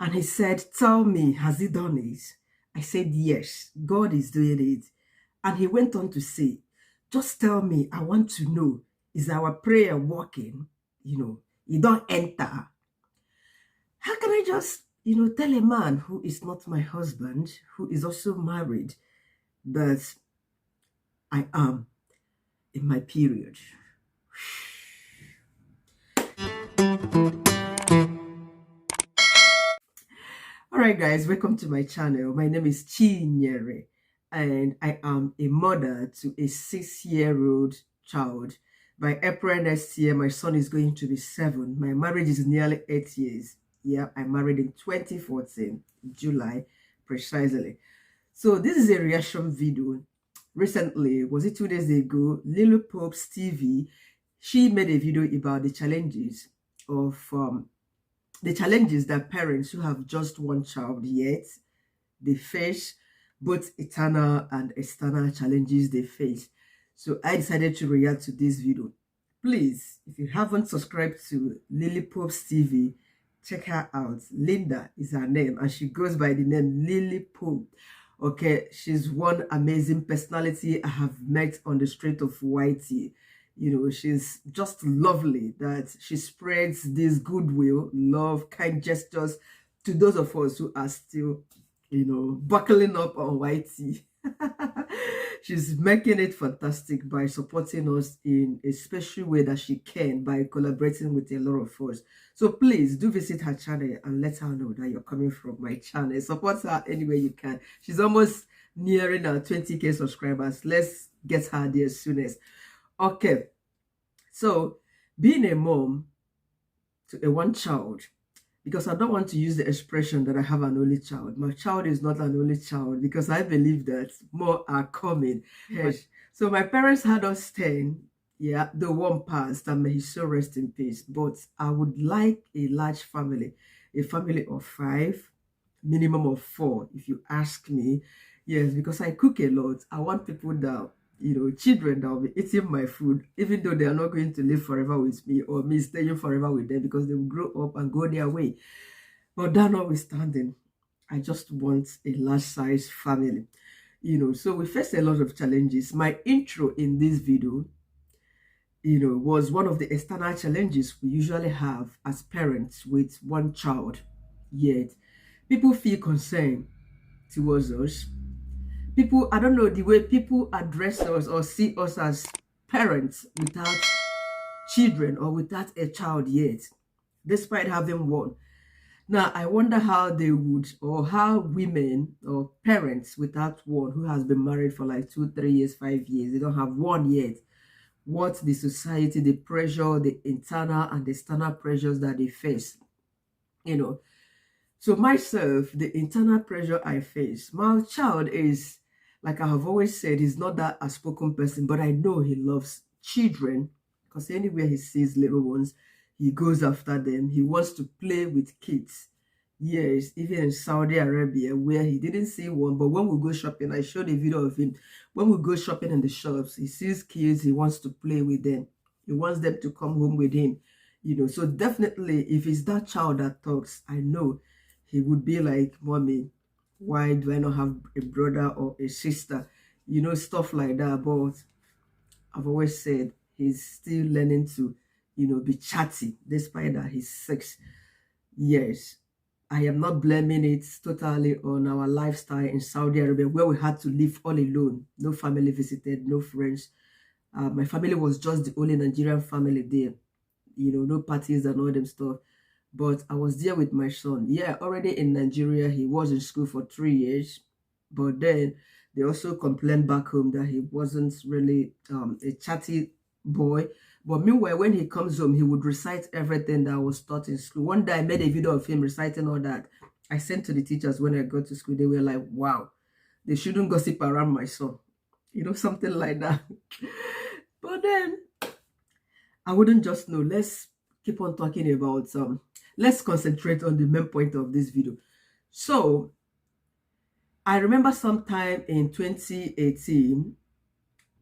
And he said, tell me, has he done it? I said, yes, God is doing it. And he went on to say, just tell me, I want to know, is our prayer working? You don't enter. How can I just, tell a man who is not my husband, who is also married, that I am in my period? All right, guys, welcome to my channel. My name is Chinyere, and I am a mother to a 6-year-old child. By April next year, my son is going to be 7. My marriage is nearly 8 years. Yeah, I married in 2014, July, precisely. So this is a reaction video. Recently, was it 2 days ago, LillyPuffs TV, she made a video about the challenges of that parents who have just one child yet they face, both internal and external challenges they face. So I decided to react to this video. Please, if you haven't subscribed to LillyPuffs TV, check her out. Linda is her name, and she goes by the name LillyPuff. Okay, she's one amazing personality I have met on the street of Whitey. She's just lovely, that she spreads this goodwill, love, kind gestures to those of us who are still, buckling up on Whitey. She's making it fantastic by supporting us in a special way that she can, by collaborating with a lot of us. So please do visit her channel and let her know that you're coming from my channel. Support her any way you can. She's almost nearing our 20k subscribers. Let's get her there as soon as. Okay, so being a mom to a one child, because I don't want to use the expression that I have an only child. My child is not an only child, because I believe that more are coming. Yes. So my parents had us 10. Yeah, the one passed, and may his soul rest in peace. But I would like a large family, a family of 5, minimum of 4, if you ask me. Yes, because I cook a lot. I want people that, children that will be eating my food, even though they are not going to live forever with me, or me staying forever with them, because they will grow up and go their way. But that notwithstanding, I just want a large size family. So we faced a lot of challenges. My intro in this video, was one of the external challenges we usually have as parents with one child. Yet, people feel concerned towards us. People, I don't know, the way people address us or see us as parents without children or without a child yet, despite having one. Now, I wonder how they would, or how women or parents without one, who has been married for like 2, 3 years, 5 years, they don't have one yet, what the society, the pressure, the internal and external pressures that they face. So myself, the internal pressure I face, my child is, like I have always said, he's not that outspoken person, but I know he loves children, because anywhere he sees little ones, he goes after them. He wants to play with kids. Yes, even in Saudi Arabia, where he didn't see one, but when we go shopping, I showed a video of him. When we go shopping in the shops, he sees kids, he wants to play with them. He wants them to come home with him. So definitely, if it's that child that talks, I know he would be like, mommy, why do I not have a brother or a sister? Stuff like that. But I've always said he's still learning to, be chatty, despite that he's 6. Yes, I am not blaming it totally on our lifestyle in Saudi Arabia, where we had to live all alone. No family visited, no friends. My family was just the only Nigerian family there. No parties and all them stuff. But I was there with my son. Yeah, already in Nigeria, he was in school for 3 years. But then they also complained back home that he wasn't really a chatty boy. But meanwhile, when he comes home, he would recite everything that was taught in school. One day I made a video of him reciting all that. I sent to the teachers when I got to school. They were like, wow, they shouldn't gossip around my son. Something like that. But then I wouldn't just know. Let's keep on talking about let's concentrate on the main point of this video. So I remember sometime in 2018,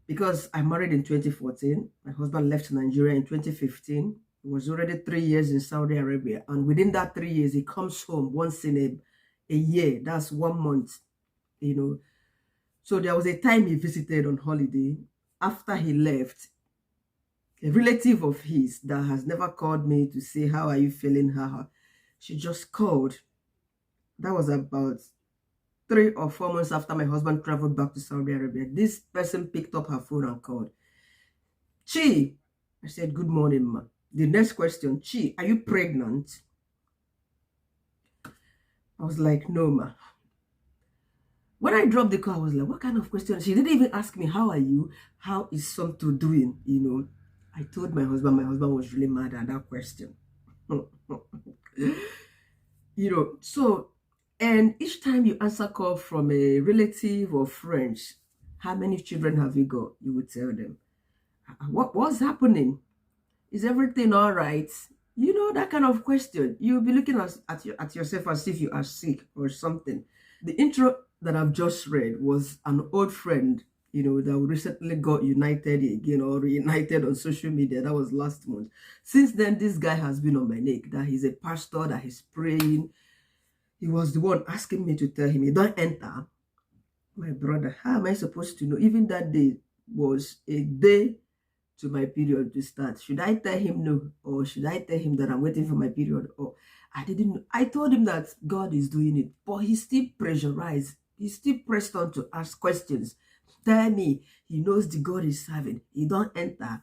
because I married in 2014, my husband left Nigeria in 2015. He was already 3 years in Saudi Arabia. And within that 3 years, he comes home once in a year. That's 1 month, you know. So there was a time he visited on holiday. After he left, a relative of his that has never called me to say, how are you feeling? She just called. That was about 3 or 4 months after my husband traveled back to Saudi Arabia. This person picked up her phone and called. Chi, I said, good morning, ma. The next question, Chi, are you pregnant? I was like, no, ma. When I dropped the call, I was like, what kind of question? She didn't even ask me, how are you? How is something doing? You know, I told my husband was really mad at that question. You know, so, and each time you answer call from a relative or friends, how many children have you got? You would tell them. What's happening? Is everything all right? You know, that kind of question. You'll be looking at yourself as if you are sick or something. The intro that I've just read was an old friend, you know, that recently got united again or reunited on social media. That was last month. Since then, this guy has been on my neck, that he's a pastor, that he's praying. He was the one asking me to tell him, you don't enter. My brother, how am I supposed to know? Even that day was a day to my period to start. Should I tell him no? Or should I tell him that I'm waiting for my period? Or I didn't know. I told him that God is doing it, but he still pressurized. He still pressed on to ask questions. Tell me, he knows the God is serving. He don't enter.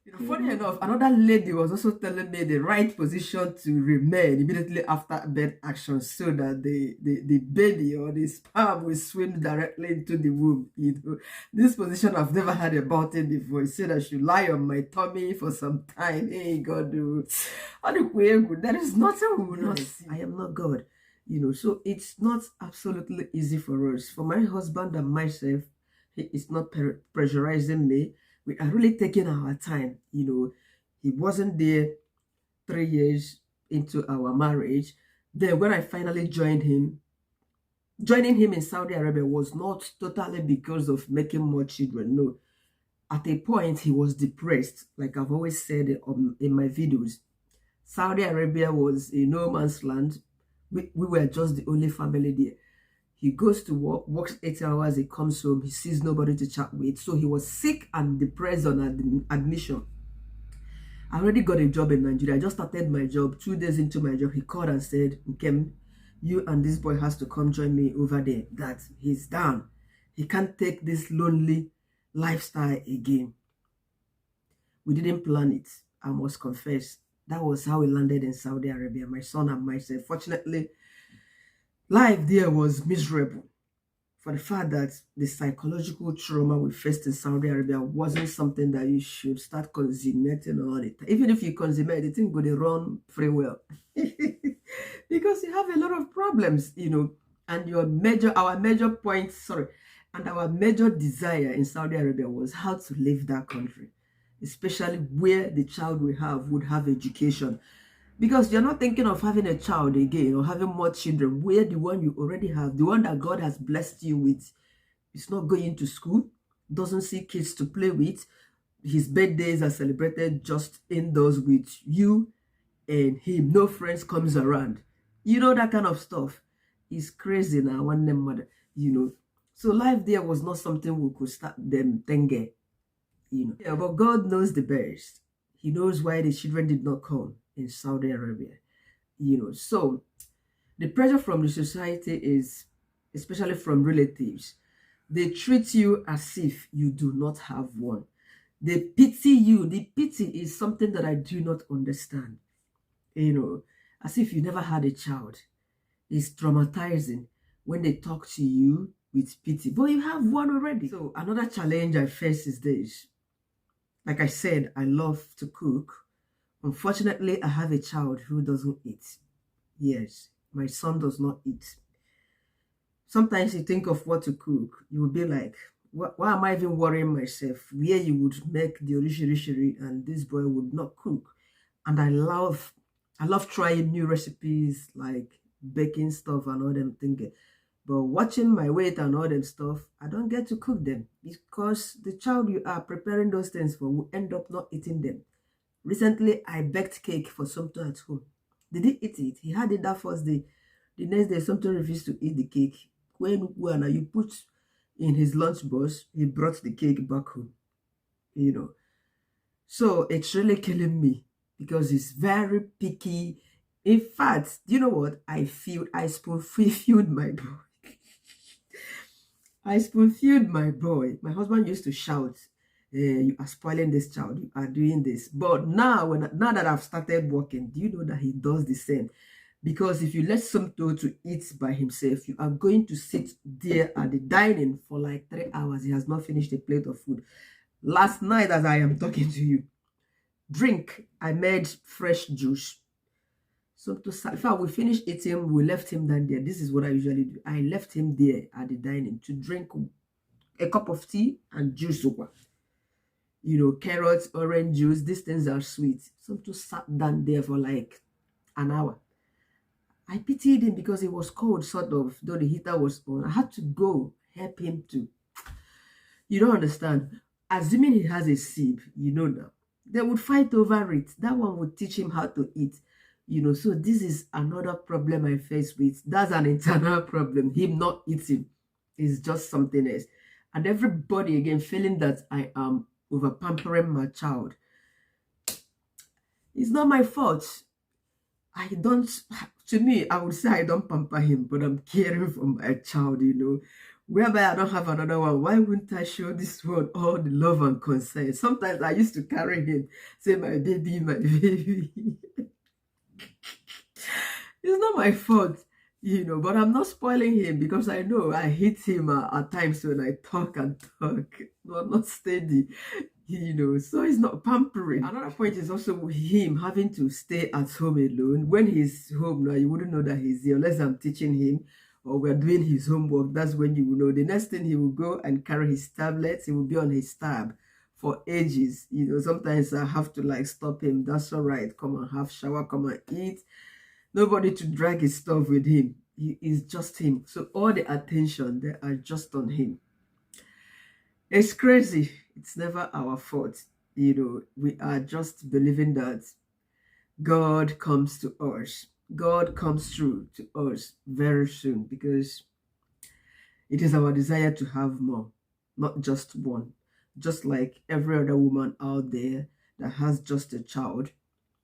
You know, funny enough, another lady was also telling me the right position to remain immediately after birth action so that the baby or the sperm will swim directly into the womb. You know, this position I've never heard about it before. He said I should lie on my tummy for some time. Hey, God, there is nothing we will not see. I am not God. You know, so it's not absolutely easy for us. For my husband and myself, he is not pressurizing me. We are really taking our time. You know, he wasn't there 3 years into our marriage. Then when I finally joined him, joining him in Saudi Arabia was not totally because of making more children. No. At a point, he was depressed. Like I've always said in my videos, Saudi Arabia was a no man's land. We were just the only family there. He goes to work, works 8 hours, he comes home, he sees nobody to chat with. So he was sick and depressed on admission. I already got a job in Nigeria. I just started my job. 2 days into my job, he called and said, Nkem, you and this boy has to come join me over there. That he's down. He can't take this lonely lifestyle again. We didn't plan it, I must confess. That was how we landed in Saudi Arabia, my son and myself. Fortunately, life there was miserable for the fact that the psychological trauma we faced in Saudi Arabia wasn't something that you should start consummating all the time. Even if you consummate, the thing would run pretty well. Because you have a lot of problems, you know, and our major desire in Saudi Arabia was how to leave that country, especially where the child we have would have education. Because you're not thinking of having a child again or having more children where the one you already have, the one that God has blessed you with, is not going to school, doesn't see kids to play with. His birthdays are celebrated just indoors with you and him. No friends comes around. You know, that kind of stuff is crazy now. One name mother, you know. So life there was not something we could start them tenge, you know. Yeah, but God knows the best. He knows why the children did not come in Saudi Arabia, you know. So the pressure from the society is, especially from relatives, they treat you as if you do not have one. They pity you. The pity is something that I do not understand, you know, as if you never had a child. It's traumatizing when they talk to you with pity, but you have one already. So another challenge I face is this. Like I said, I love to cook. Unfortunately, I have a child who doesn't eat. Yes, my son does not eat. Sometimes you think of what to cook, you will be like, why am I even worrying myself? Where you would make the orishiri and this boy would not cook. And I love trying new recipes like baking stuff and all them thinking. But watching my weight and all them stuff, I don't get to cook them because the child you are preparing those things for will end up not eating them. Recently, I baked cake for something at home. Did he eat it? He had it that first day. The next day, something refused to eat the cake. When you put in his lunch box, he brought the cake back home. You know, so it's really killing me because he's very picky. In fact, do you know what? I spoon-filled my boy. I spoon-filled my boy. My husband used to shout, you are spoiling this child, you are doing this. But now that I've started working, do you know that he does the same? Because if you let something to eat by himself, you are going to sit there at the dining for like 3 hours. He has not finished a plate of food. Last night, as I am talking to you, I made fresh juice. So in fact, we finished eating, we left him down there. This is what I usually do. I left him there at the dining to drink a cup of tea and juice over. You know, carrots, orange juice, these things are sweet. So sat down there for like an hour. I pitied him because it was cold, sort of, though the heater was on. I had to go help him to. You don't understand. Assuming he has a sieve, you know now, they would fight over it. That one would teach him how to eat. You know, so this is another problem I face with. That's an internal problem. Him not eating is just something else. And everybody, again, feeling that I am over pampering my child. It's not my fault. To me, I would say I don't pamper him, but I'm caring for my child, you know. Whereby I don't have another one, why wouldn't I show this one all the love and concern? Sometimes I used to carry him, say, my baby, my baby. It's not my fault, you know, but I'm not spoiling him because I know I hit him at times when I talk and talk, but not steady, you know, so it's not pampering. Another point is also him having to stay at home alone. When he's home now, you wouldn't know that he's here unless I'm teaching him or we're doing his homework. That's when you will know. The next thing, he will go and carry his tablets. He will be on his tab for ages. You know, sometimes I have to like stop him. That's all right. Come and have shower, come and eat. Nobody to drag his stuff with him. He is just him. So all the attention, they are just on him. It's crazy. It's never our fault. You know, we are just believing that God comes to us. God comes through to us very soon because it is our desire to have more, not just one. Just like every other woman out there that has just a child.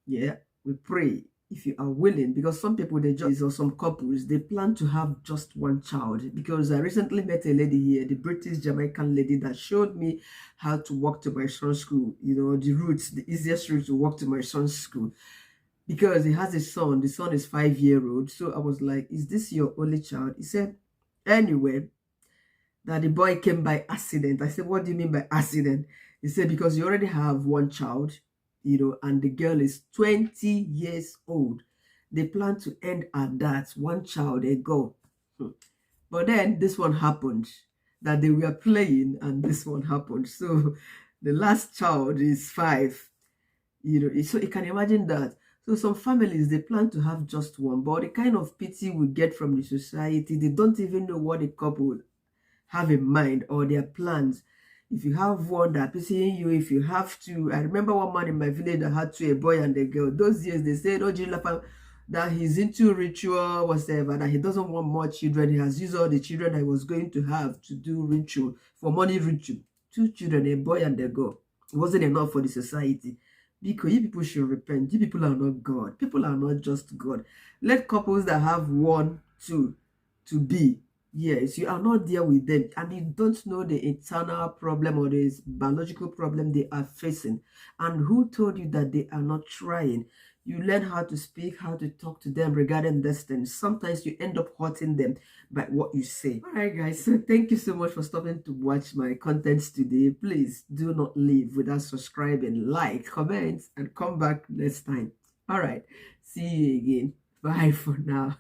Yeah, we pray if you are willing, because some people, or some couples, they plan to have just one child. Because I recently met a lady here, the British Jamaican lady, that showed me how to walk to my son's school. You know, the easiest route to walk to my son's school. Because he has a son, the son is 5-year-old. So I was like, is this your only child? He said, anyway, that the boy came by accident. I said, what do you mean by accident? He said, because you already have one child, you know, and the girl is 20 years old. They plan to end at that, one child, a girl. But then this one happened, that they were playing, and this one happened. So the last child is 5, you know, so you can imagine that. So some families, they plan to have just one, but the kind of pity we get from the society, they don't even know what the couple have in mind or their plans. If you have one that pitying you, if you have two. I remember one man in my village that had two, a boy and a girl. Those years, they said, oh, that he's into ritual, whatever, that he doesn't want more children. He has used all the children that he was going to have to do ritual, for money ritual. 2 children, a boy and a girl. It wasn't enough for the society. Because you people should repent. You people are not God. People are not just God. Let couples that have 1, 2 to be. Yes, you are not there with them, and you don't know the internal problem or the biological problem they are facing. And who told you that they are not trying? You learn how to speak, how to talk to them regarding this thing. Sometimes you end up hurting them by what you say. All right, guys. So thank you so much for stopping to watch my contents today. Please do not leave without subscribing, like, comment, and come back next time. All right. See you again. Bye for now.